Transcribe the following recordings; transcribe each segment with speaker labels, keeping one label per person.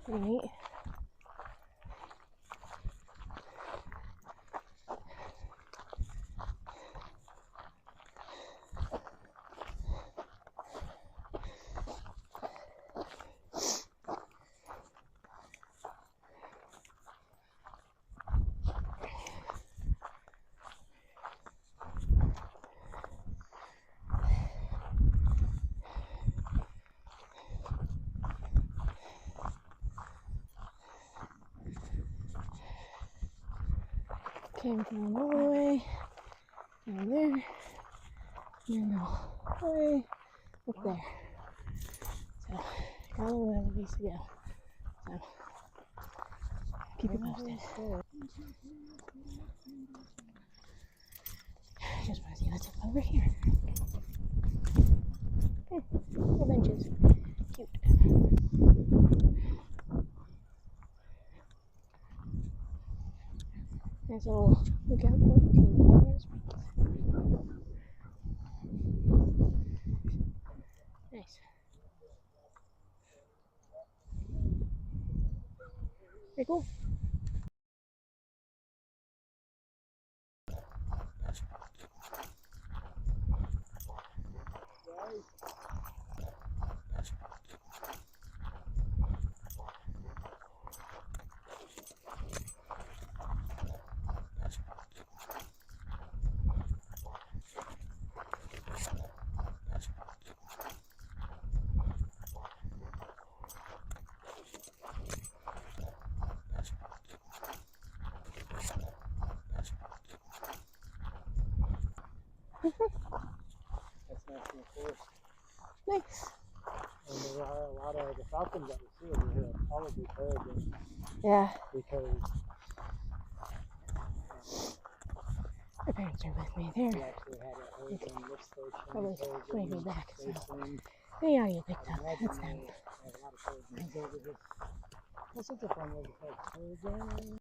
Speaker 1: Right. Came down all the way down there, and then all the way up there. So, got a little ways to go. So, keep you posted. Just want to see what's up over here. Little benches. Cute. Nice little lookout point to Colorado Springs. Nice. Very cool.
Speaker 2: That's national forest.
Speaker 1: Nice.
Speaker 2: And there are a lot of the falcons that we see over here are probably peregrines.
Speaker 1: Yeah.
Speaker 2: Because
Speaker 1: My parents are with me. They're
Speaker 2: we actually had a peregrine lift station.
Speaker 1: probably 20 feet back, so
Speaker 2: Station.
Speaker 1: they gotta get picked
Speaker 2: I
Speaker 1: up.
Speaker 2: imagine
Speaker 1: That's them.
Speaker 2: they have a lot of peregrines over here. What's such a fun way to say peregrine?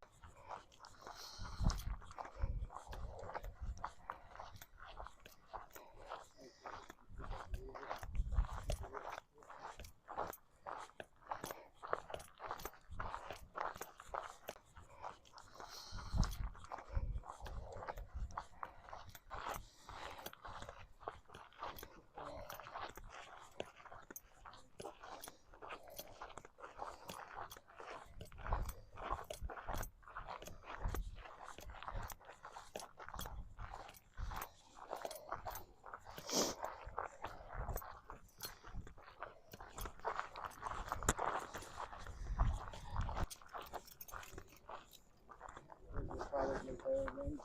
Speaker 2: Peregrines.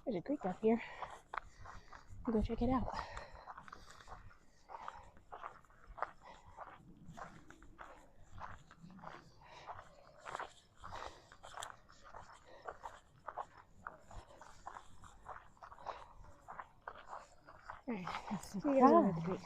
Speaker 1: There's a creek up here. We'll go check it out. Alright, see you guys over at the creek.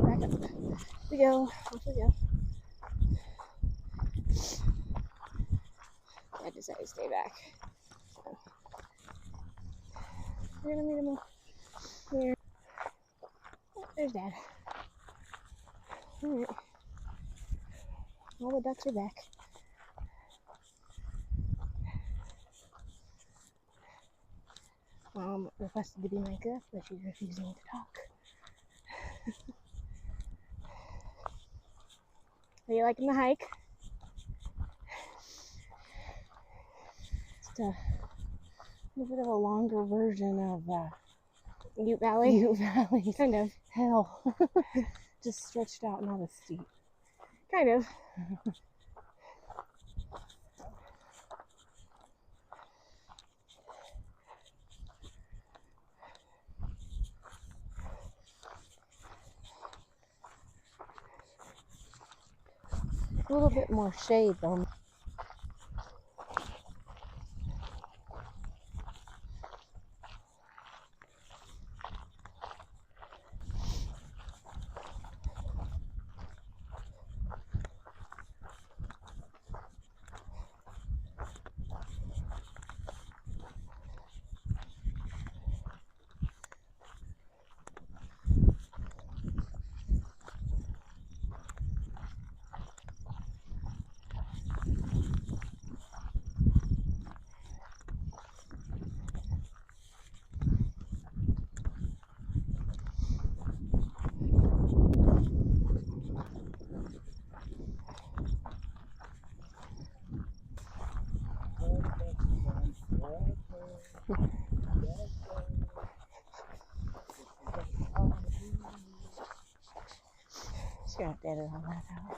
Speaker 1: Back up. We go. Off we go. I decided to stay back. So. We're gonna meet him here. Oh, there's Dad. Alright. All the ducks are back. Mom requested to be my cook, but she's refusing to talk. Are you liking the hike? Just a little bit of a longer version of Ute Valley.
Speaker 2: Ute Valley.
Speaker 1: Kind of.
Speaker 2: Hell. Just stretched out, not as steep.
Speaker 1: Kind of.
Speaker 2: A little bit more shade though.
Speaker 1: Just gonna have to edit all that out.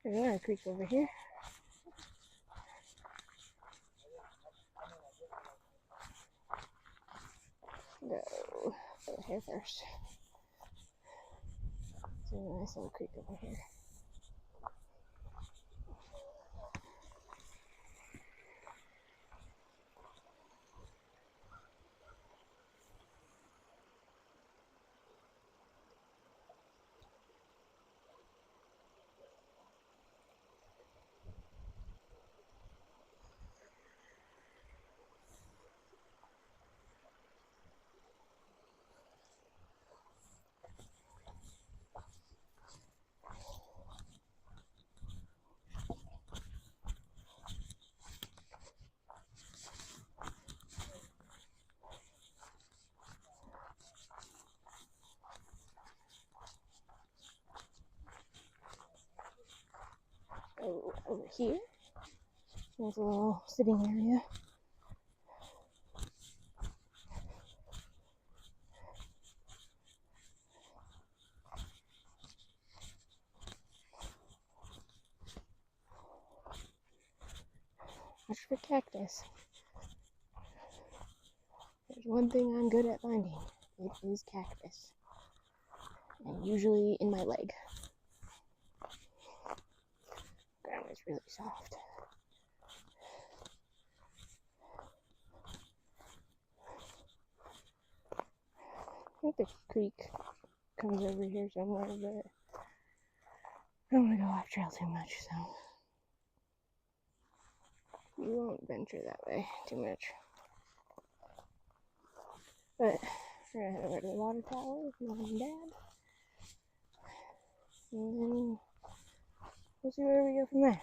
Speaker 1: There's another creek over here. Go over here first. There's a nice little creek over here. Oh, over here. There's a little sitting area. Watch for cactus. There's one thing I'm good at finding. It is cactus. And usually in my leg. Ground is really soft. I think the creek comes over here somewhere, but I don't want to go off trail too much, so. You won't venture that way too much. But we're gonna head over to the water tower with Mom and Dad. And then we'll see where we go from there.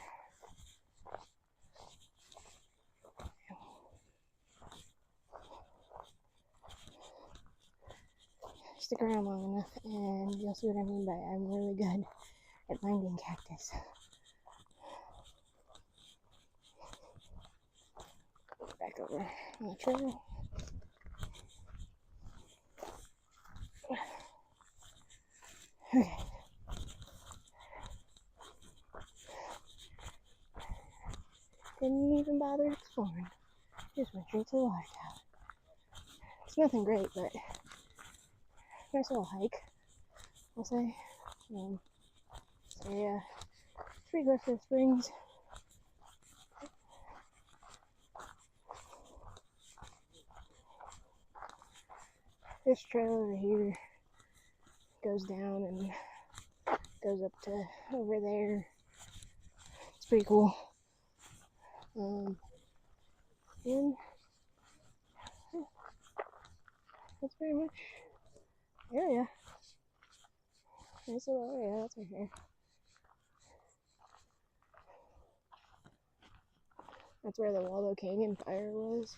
Speaker 1: Stick around long enough and you'll see what I mean by I'm really good at finding cactus. Back over on the trail. Okay. Didn't even bother exploring. Just went straight to the water tower. It's nothing great, but nice little hike, I'll say. It's pretty close to the springs. This trail over here goes down and goes up to over there. It's pretty cool. And that's pretty much the area. Nice little area, that's right here. That's where the Waldo Canyon fire was.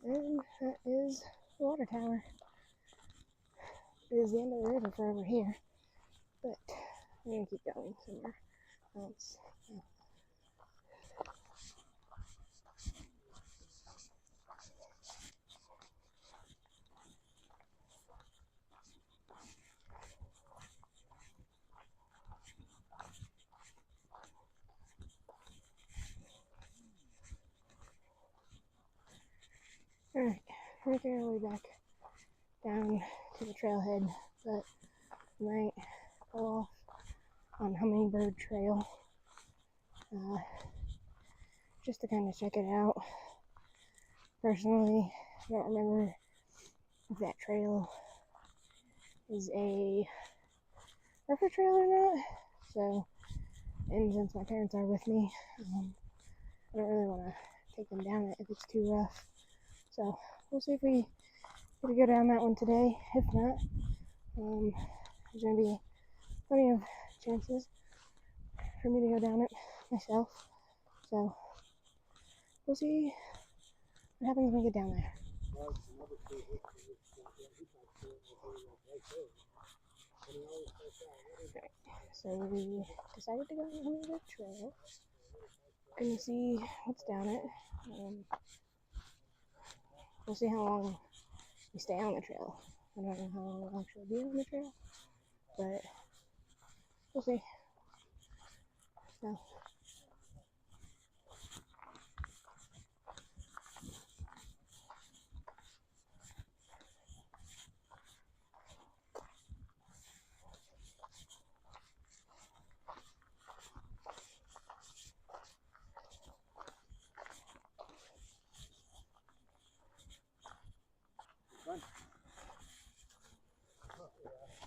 Speaker 1: And that is the water tower. It is the end of the river for over here. But we're gonna keep going somewhere else. Alright, we're making our way back down to the trailhead, but we might go off on Hummingbird Trail just to kind of check it out. Personally, I don't remember if that trail is a rougher trail or not, so, and since my parents are with me, I don't really want to take them down it if it's too rough. So we'll see if we get to go down that one today. If not, there's going to be plenty of chances for me to go down it myself. So we'll see what happens when we get down there. Okay, so we decided to go on the trail. Gonna see what's down it. We'll see how long we stay on the trail. I don't know how long we'll actually be on the trail, but we'll see. So,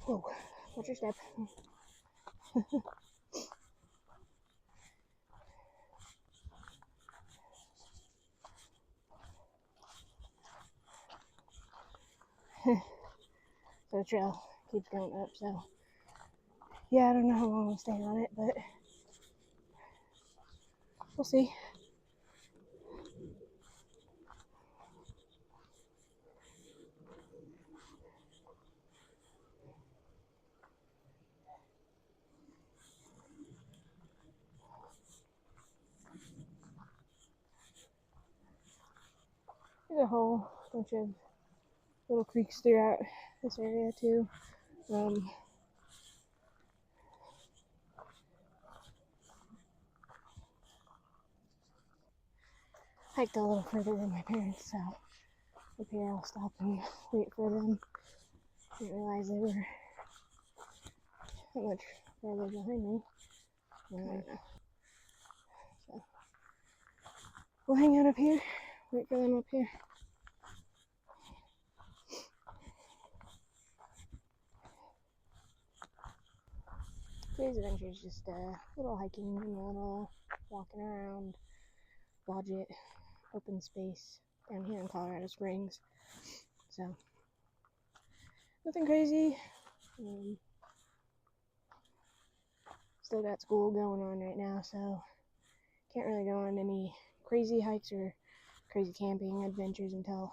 Speaker 1: whoa, watch your step. So the trail keeps going up, so yeah, I don't know how long we'll stay on it, but we'll see. There's a whole bunch of little creeks throughout this area too. Hiked a little further than my parents, so up here I'll stop and wait for them. Didn't realize they were that much further behind me. So we'll hang out up here, wait for them up here. today's adventure is just a little hiking and a little walking around Blodgett Open Space down here in Colorado Springs. So, nothing crazy. Still got school going on right now, so can't really go on any crazy hikes or crazy camping adventures until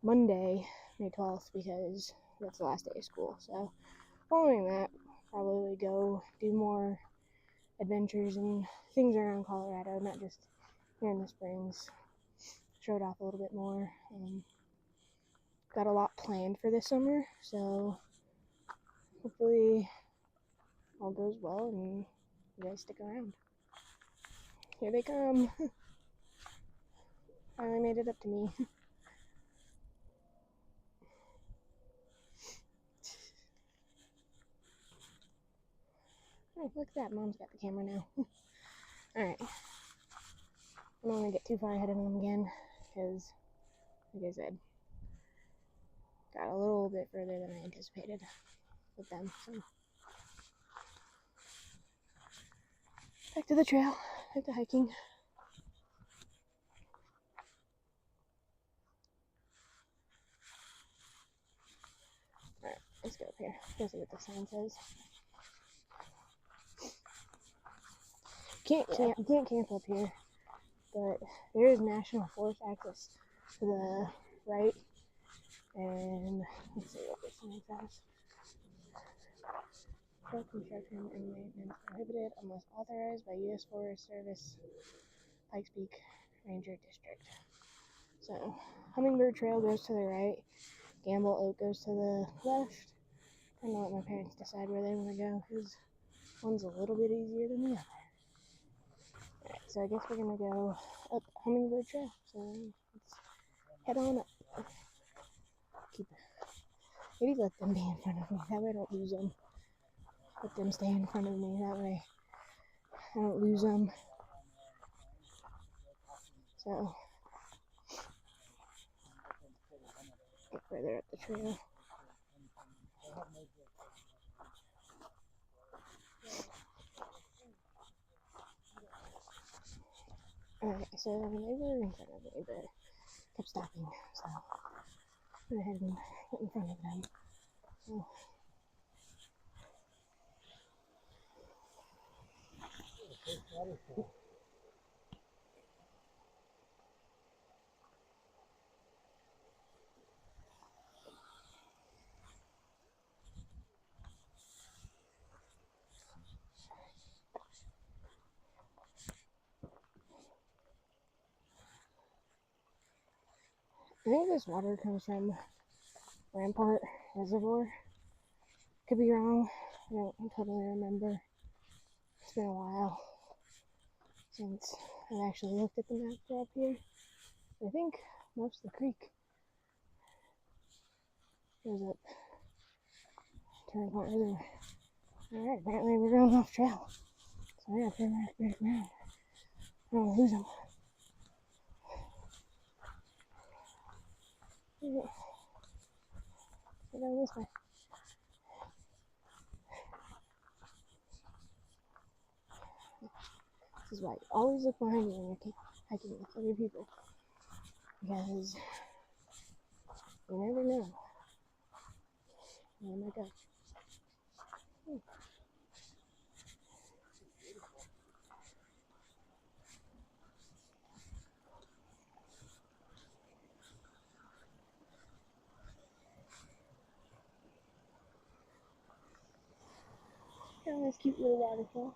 Speaker 1: Monday, May 12th, because that's the last day of school. So, following that, probably go do more adventures and things around Colorado, not just here in the Springs. Show it off a little bit more. Got a lot planned for this summer, so hopefully all goes well and you guys stick around. Here they come. Finally made it up to me. Oh, look at that. Mom's got the camera now. Alright. I don't want to get too far ahead of them again, because, like I said, got a little bit further than I anticipated with them. So, back to the trail, back to hiking. Alright, let's go up here. Go see what the sign says. Can't camp up here, but there is National Forest access to the right, and let's see what this sign says. Trail construction and maintenance prohibited unless authorized by U.S. Forest Service, Pikes Peak Ranger District. So, Hummingbird Trail goes to the right, Gamble Oak goes to the left. I'm gonna let my parents decide where they want to go, because one's a little bit easier than the other. Alright, so I guess we're gonna go up Hummingbird Trail. So let's head on up. Maybe let them be in front of me. That way I don't lose them. Let them stay in front of me. That way I don't lose them. So get further up the trail. Alright, so they were in front of me, but kept stopping. So I went ahead and get in front of them. So, I think this water comes from Rampart Reservoir. Could be wrong. I don't totally remember. It's been a while since I've actually looked at the map for up here. I think most of the creek goes up to Rampart Reservoir. Alright, apparently we're going off trail. So I gotta turn back around. I don't want to lose them. Go down this way. This is why you always look behind you when you're hiking with other people. Because you never know. Oh my god. Got this cute little waterfall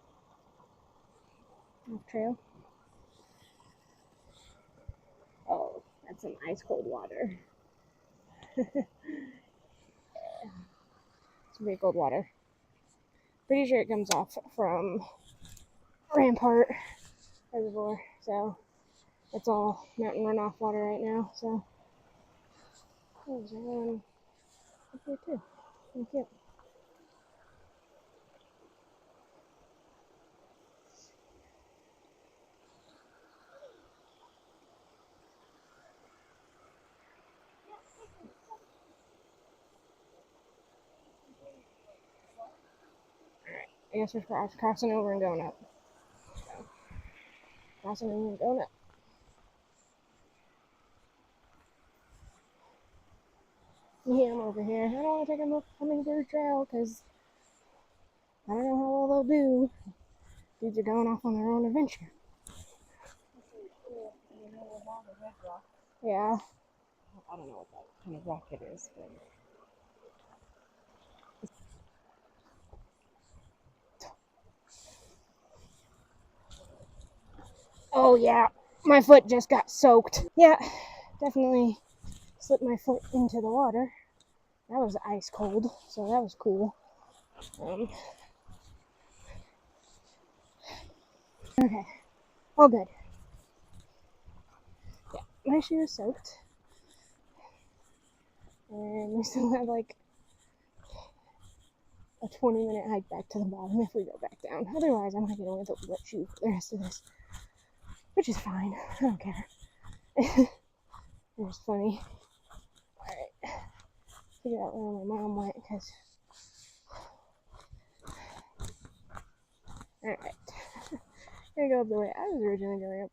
Speaker 1: off trail. Oh, that's some ice cold water. It's pretty cold water. Pretty sure it comes off from Rampart Reservoir, so it's all mountain runoff water right now. So there's one up here too. Thank you. I guess we're crossing over and going up. So, crossing over and going up. Yeah, I'm over here. I don't want to take a hummingbird trail because I don't know how well they'll do. Dudes are going off on their own adventure. Yeah. I don't know what that kind of rock it is, but. Oh yeah, my foot just got soaked. Yeah, definitely slipped my foot into the water. That was ice cold, so that was cool. Okay, all good. Yeah, my shoe is soaked. And we still have like a 20-minute hike back to the bottom if we go back down. Otherwise, I'm gonna get away with a wet shoe for the rest of this, which is fine. I don't care. It's funny. Alright, figure out where my mom went because. Alright, gonna go up the way I was originally going up.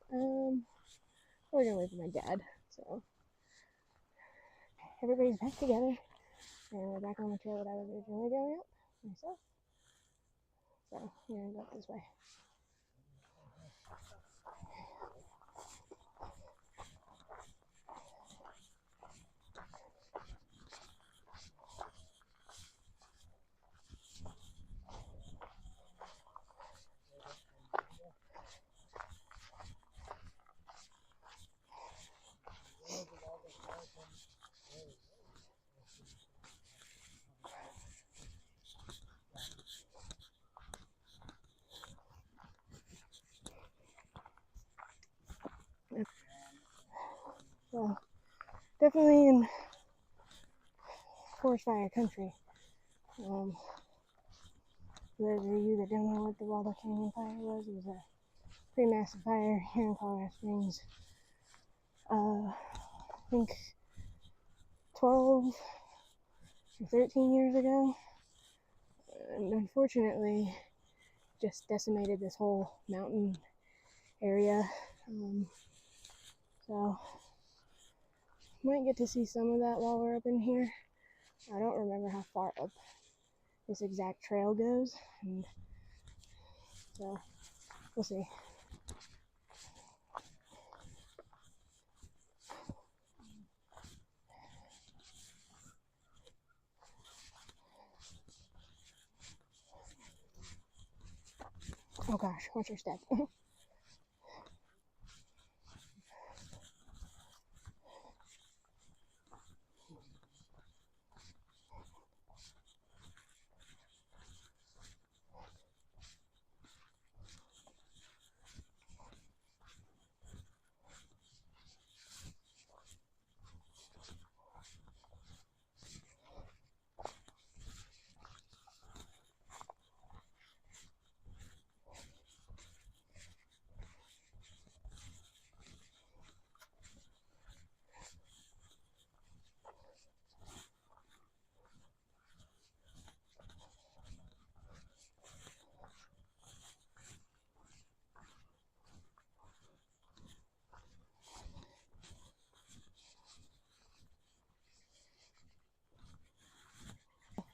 Speaker 1: We're gonna wait for my dad. So everybody's back together, and we're back on the trail that I was originally going up myself. So we're gonna go up this way. So definitely in forest fire country. For those of you that don't know what the Waldo Canyon fire was, it was a pretty massive fire here in Colorado Springs. I think 12 or 13 years ago. And unfortunately, just decimated this whole mountain area. So might get to see some of that while we're up in here. I don't remember how far up this exact trail goes, and so we'll see. Oh gosh, watch your step.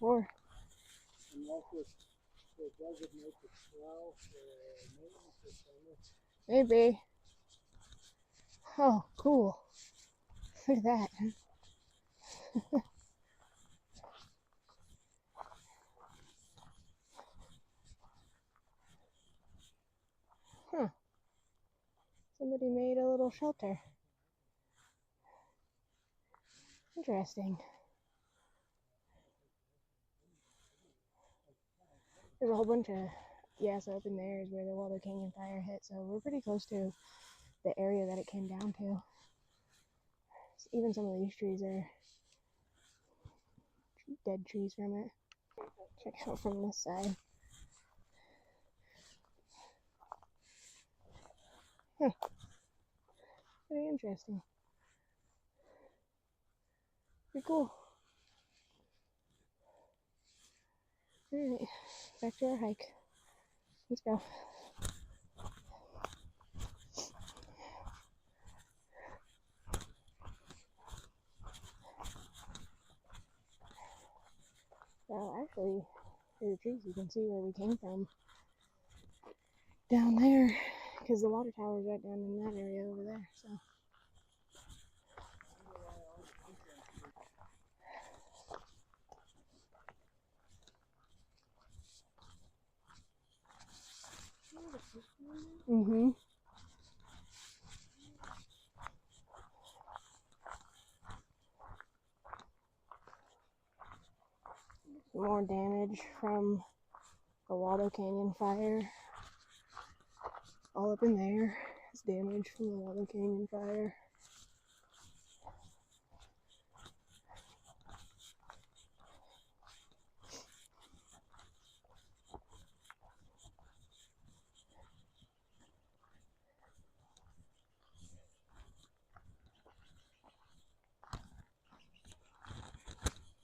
Speaker 1: Or
Speaker 2: And also, they designate the trail for maintenance or summer.
Speaker 1: maybe. Oh, cool. Look at that. Huh. Somebody made a little shelter. Interesting. There's a whole bunch of, yeah, so up in there is where the Waldo Canyon fire hit, so we're pretty close to the area that it came down to. Even some of these trees are dead trees from it. Check out from this side. Huh. Pretty interesting. Pretty cool. Alright, back to our hike. Let's go. So actually, through the trees you can see where we came from. Down there, because the water tower is right down in that area over there. So. Mm-hmm. More damage from the Waldo Canyon fire. All up in there is damage from the Waldo Canyon fire.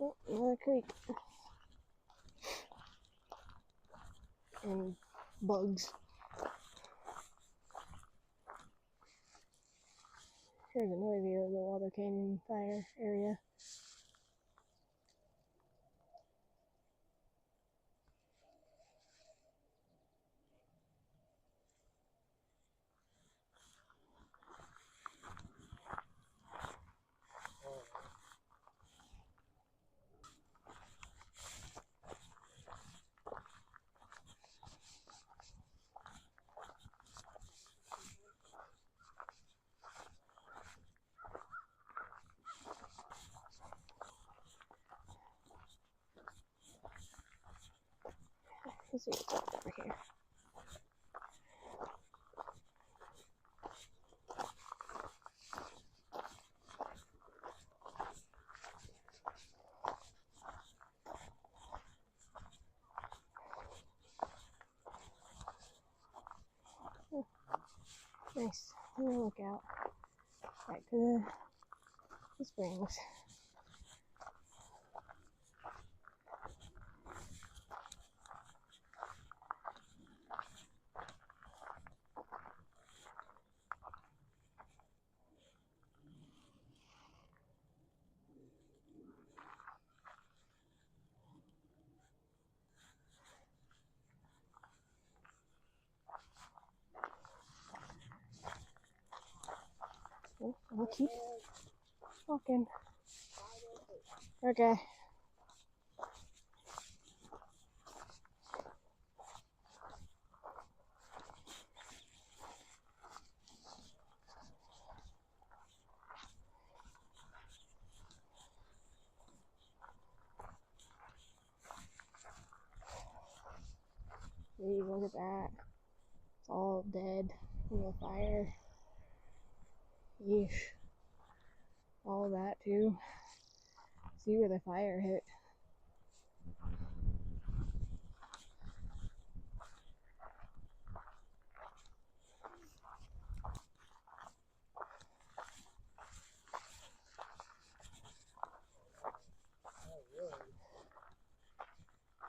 Speaker 1: Oh, another creek. And bugs. Here's another view of the Waldo Canyon fire area. Let's see what's up over here. Oh, nice. I'm gonna look out back to the springs. Oh, I'll keep walking. Okay. Please look at that. It's all dead from the fire. Yeesh. All of that too. See where the fire hit.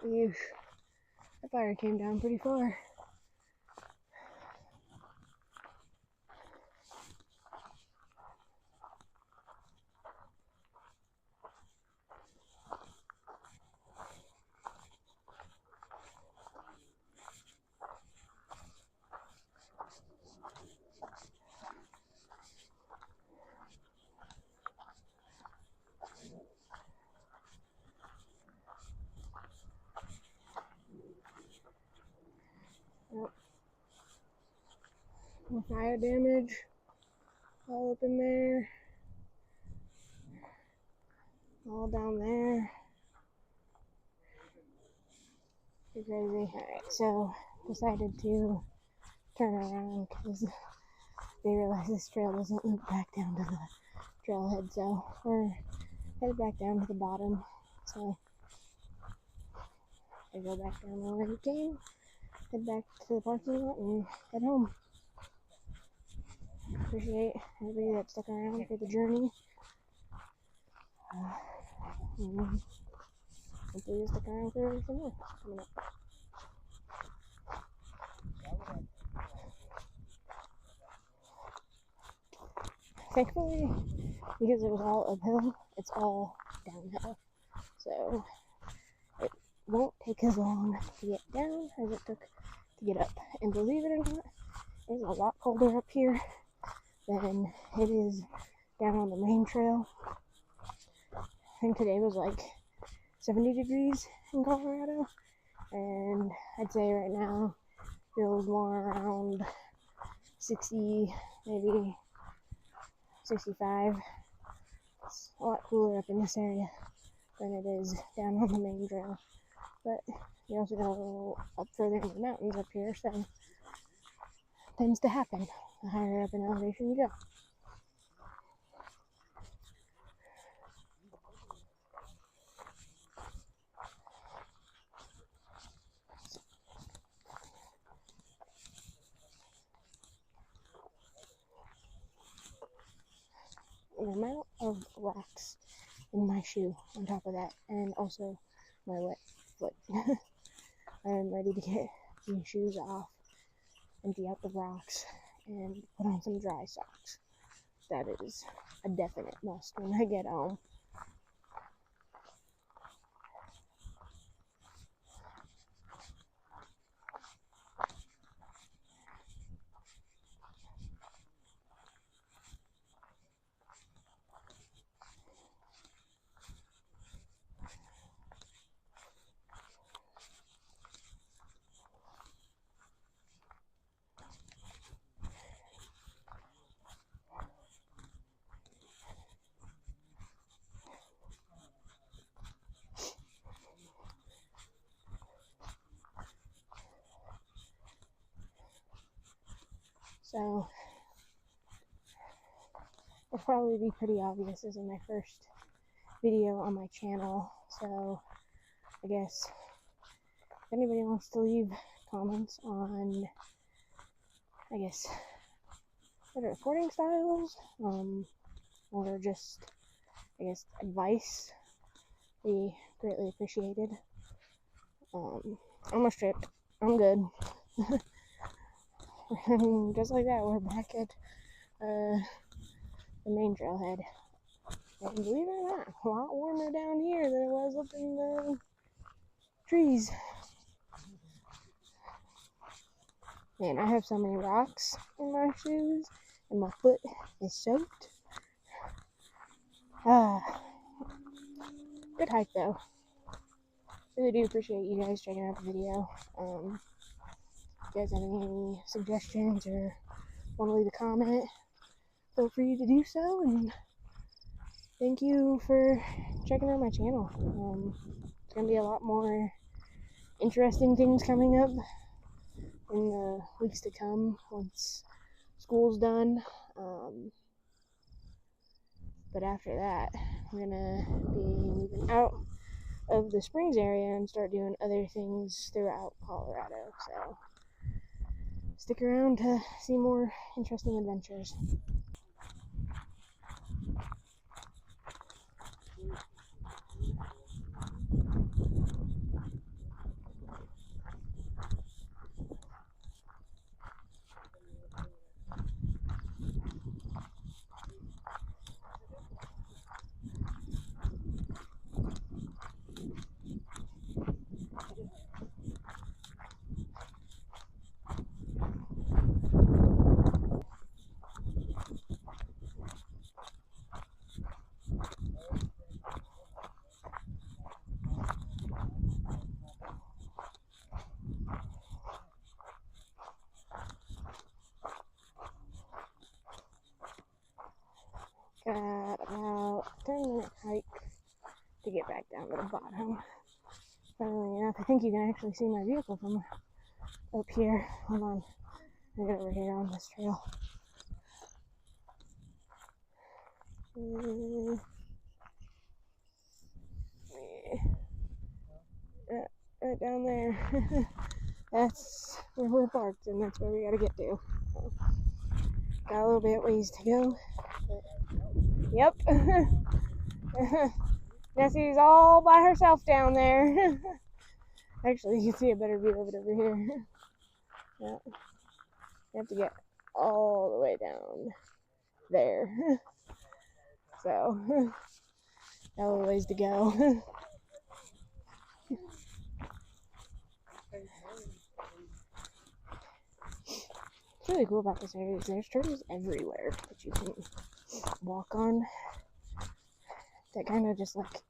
Speaker 1: Yeesh. That fire came down pretty far. Yep. More fire damage all up in there. All down there. Pretty crazy. Alright, so decided to turn around because they realized this trail doesn't loop back down to the trailhead, so we're headed back down to the bottom. So I go back down the way we came, head back to the parking lot, and head home. Appreciate everybody that stuck around for the journey. Hopefully you stick around for some more coming up. Thankfully, because it was all uphill, it's all downhill. So it won't take as long to get down as it took to get up. And believe it or not, it's a lot colder up here than it is down on the main trail. I think today was like 70 degrees in Colorado, and I'd say right now feels more around 60, maybe 65. It's a lot cooler up in this area than it is down on the main trail, but you also go up further in the mountains up here, so tends to happen the higher up in elevation you go. The amount of rocks in my shoe on top of that, and also my wet foot. I'm ready to get these shoes off, empty out the rocks, and put on some dry socks. That is a definite must when I get home. So it'll probably be pretty obvious. This is my first video on my channel, so I guess if anybody wants to leave comments on, I guess, better recording styles, or just, I guess, advice, be greatly appreciated. Almost tripped. I'm good. Just like that, we're back at the main trailhead. And believe it or not, a lot warmer down here than it was up in the trees. Man, I have so many rocks in my shoes, and my foot is soaked. Good hike though. Really do appreciate you guys checking out the video. If you guys have any suggestions or want to leave a comment, feel free to do so, and thank you for checking out my channel. It's going to be a lot more interesting things coming up in the weeks to come once school's done. But after that, we're going to be moving out of the Springs area and start doing other things throughout Colorado. So stick around to see more interesting adventures. Got about a 10-minute hike to get back down to the bottom. Funnily enough, I think you can actually see my vehicle from up here. Hold on, I'll get over here on this trail. Right down there. That's where we're parked, and that's where we gotta get to. Got a little bit ways to go. But, yep. Nessie's all by herself down there. Actually, you can see a better view of it over here. Yeah. You have to get all the way down there. So, got a little ways to go. What's really cool about this area is there's turtles everywhere that you can walk on that kind of just like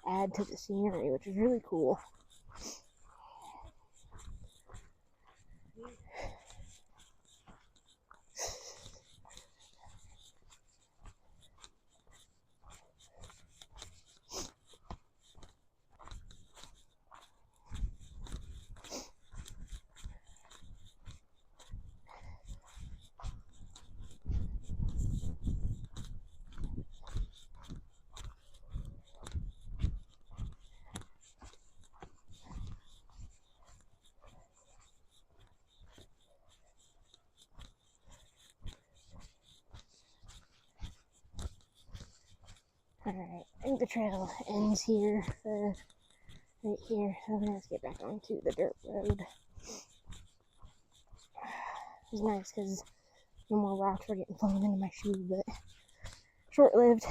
Speaker 1: add to the scenery, which is really cool. Alright, I think the trail ends here, right here. So I'm gonna have to get back onto the dirt road. It was nice because no more rocks were getting thrown into my shoe, but short-lived.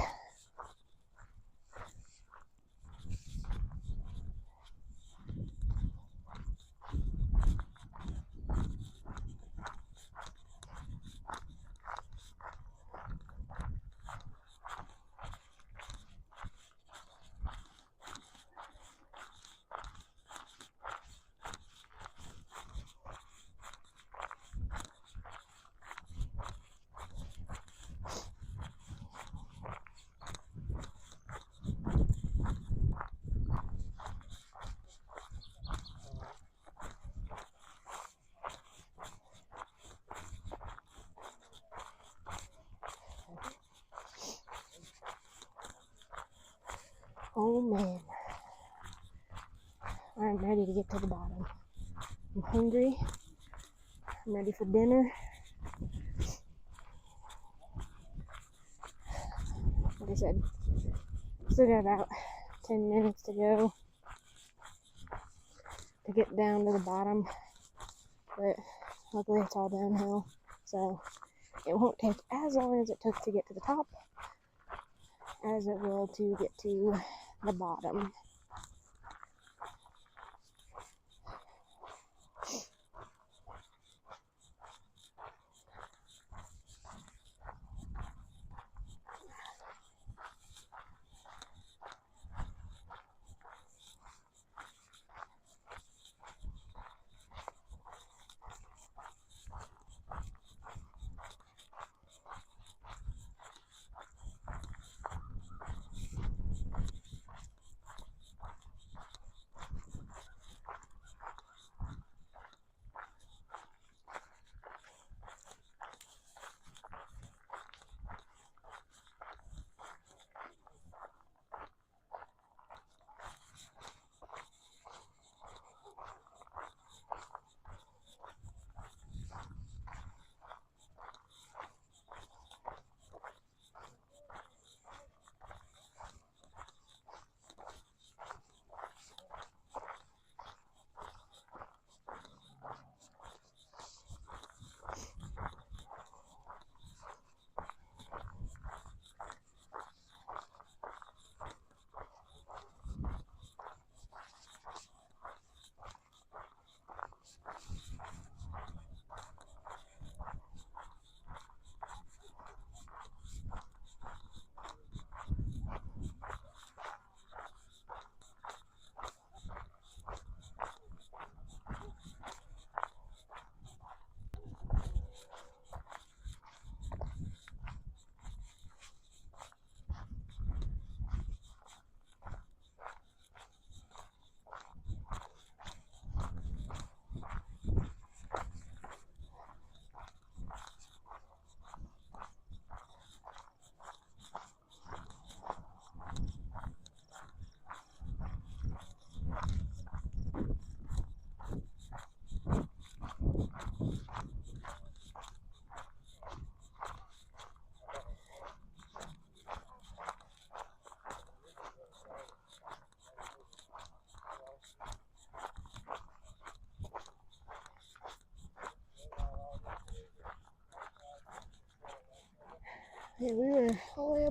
Speaker 1: Oh man, I'm ready to get to the bottom. I'm hungry. I'm ready for dinner. Like I said, still got about 10 minutes to go to get down to the bottom, but luckily it's all downhill, so it won't take as long as it took to get to the top as it will to get to the bottom.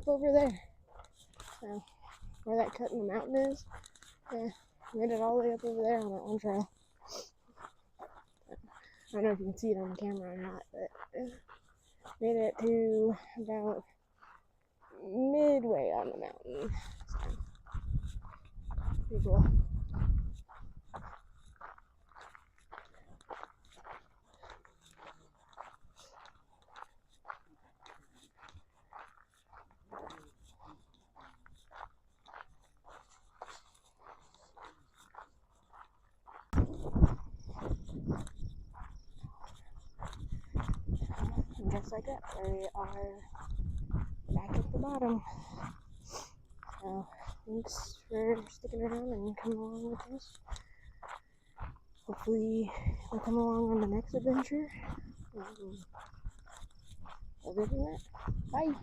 Speaker 1: up over there. So, where that cut in the mountain is, yeah, made it all the way up over there on that one trail. I don't know if you can see it on the camera or not, but made it to about midway on the mountain. So, pretty cool. And just like that, we are back at the bottom. So, thanks for sticking around and coming along with us. Hopefully, you'll come along on the next adventure. Other than that, bye.